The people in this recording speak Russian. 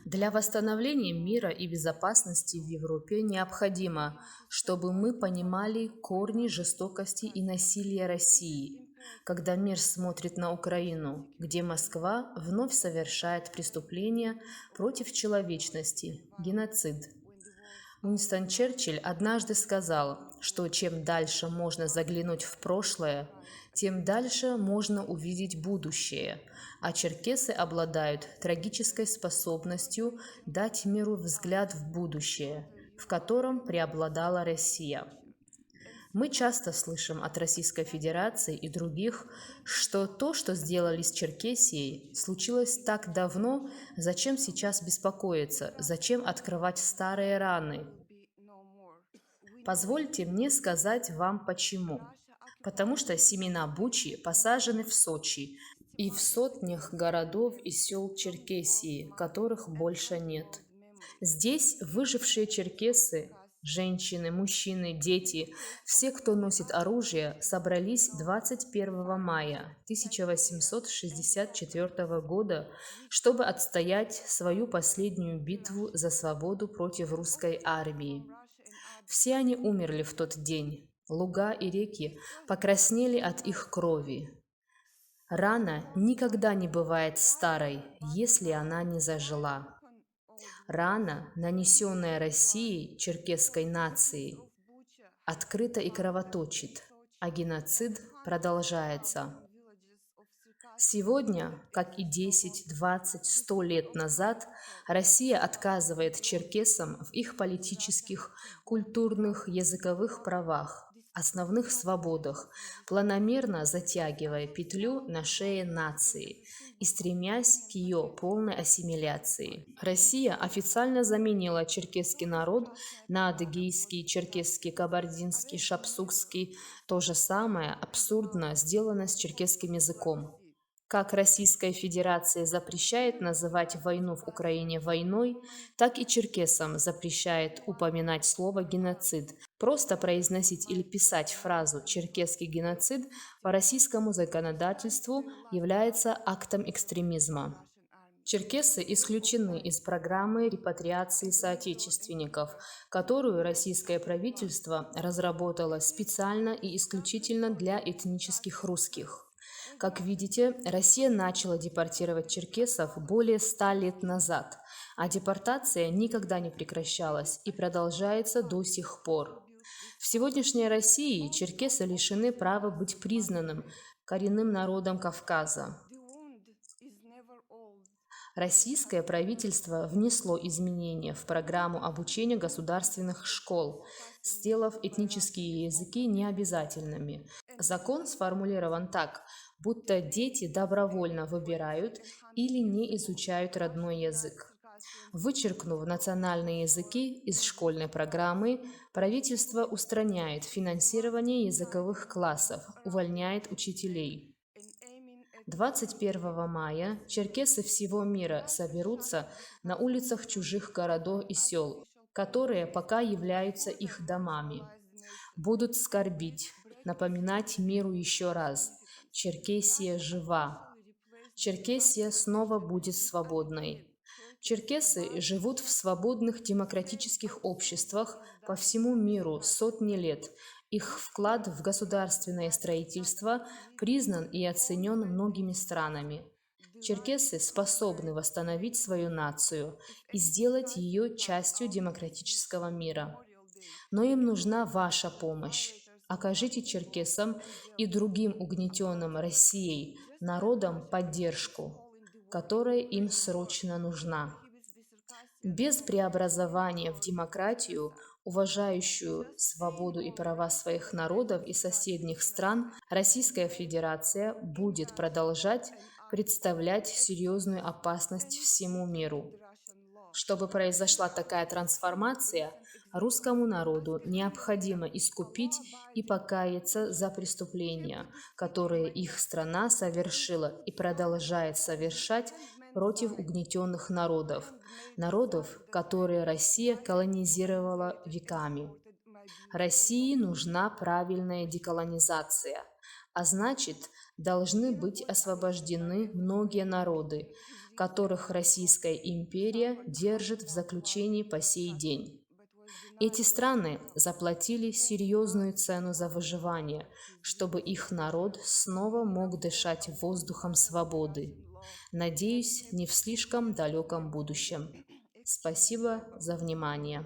Для восстановления мира и безопасности в Европе необходимо, чтобы мы понимали корни жестокости и насилия России, когда мир смотрит на Украину, где Москва вновь совершает преступления против человечности, геноцид. Уинстон Черчилль однажды сказал, что чем дальше можно заглянуть в прошлое, тем дальше можно увидеть будущее, а черкесы обладают трагической способностью дать миру взгляд в будущее, в котором преобладала Россия. Мы часто слышим от Российской Федерации и других, что то, что сделали с Черкесией, случилось так давно, зачем сейчас беспокоиться, зачем открывать старые раны. Позвольте мне сказать вам почему. Потому что семена бучи посажены в Сочи и в сотнях городов и сел Черкесии, которых больше нет. Здесь выжившие черкесы, женщины, мужчины, дети, все, кто носит оружие, собрались 21 мая 1864 года, чтобы отстоять свою последнюю битву за свободу против русской армии. Все они умерли в тот день. Луга и реки покраснели от их крови. Рана никогда не бывает старой, если она не зажила. Рана, нанесенная Россией черкесской нации, открыта и кровоточит, а геноцид продолжается. Сегодня, как и 10, 20, 100 лет назад, Россия отказывает черкесам в их политических, культурных, языковых правах, основных свободах, планомерно затягивая петлю на шее нации и стремясь к ее полной ассимиляции. Россия официально заменила черкесский народ на адыгейский, черкесский, кабардинский, шапсукский. То же самое абсурдно сделано с черкесским языком. Как Российская Федерация запрещает называть войну в Украине войной, так и черкесам запрещает упоминать слово «геноцид». Просто произносить или писать фразу «черкесский геноцид» по российскому законодательству является актом экстремизма. Черкесы исключены из программы репатриации соотечественников, которую российское правительство разработало специально и исключительно для этнических русских. Как видите, Россия начала депортировать черкесов более 100 лет назад, а депортация никогда не прекращалась и продолжается до сих пор. В сегодняшней России черкесы лишены права быть признанным коренным народом Кавказа. Российское правительство внесло изменения в программу обучения государственных школ, сделав этнические языки необязательными. Закон сформулирован так, будто дети добровольно выбирают или не изучают родной язык. Вычеркнув национальные языки из школьной программы, правительство устраняет финансирование языковых классов, увольняет учителей. 21 мая черкесы всего мира соберутся на улицах чужих городов и сел, которые пока являются их домами. Будут скорбить, напоминать миру еще раз: Черкесия жива. Черкесия снова будет свободной. Черкесы живут в свободных демократических обществах по всему миру сотни лет. Их вклад в государственное строительство признан и оценен многими странами. Черкесы способны восстановить свою нацию и сделать ее частью демократического мира. Но им нужна ваша помощь. Окажите черкесам и другим угнетенным Россией народам поддержку, которая им срочно нужна. Без преобразования в демократию, уважающую свободу и права своих народов и соседних стран, Российская Федерация будет продолжать представлять серьезную опасность всему миру. Чтобы произошла такая трансформация, русскому народу необходимо искупить и покаяться за преступления, которые их страна совершила и продолжает совершать против угнетенных народов, которые Россия колонизировала веками. России нужна правильная деколонизация. А значит, должны быть освобождены многие народы, которых Российская империя держит в заключении по сей день. Эти страны заплатили серьезную цену за выживание, чтобы их народ снова мог дышать воздухом свободы. Надеюсь, не в слишком далеком будущем. Спасибо за внимание.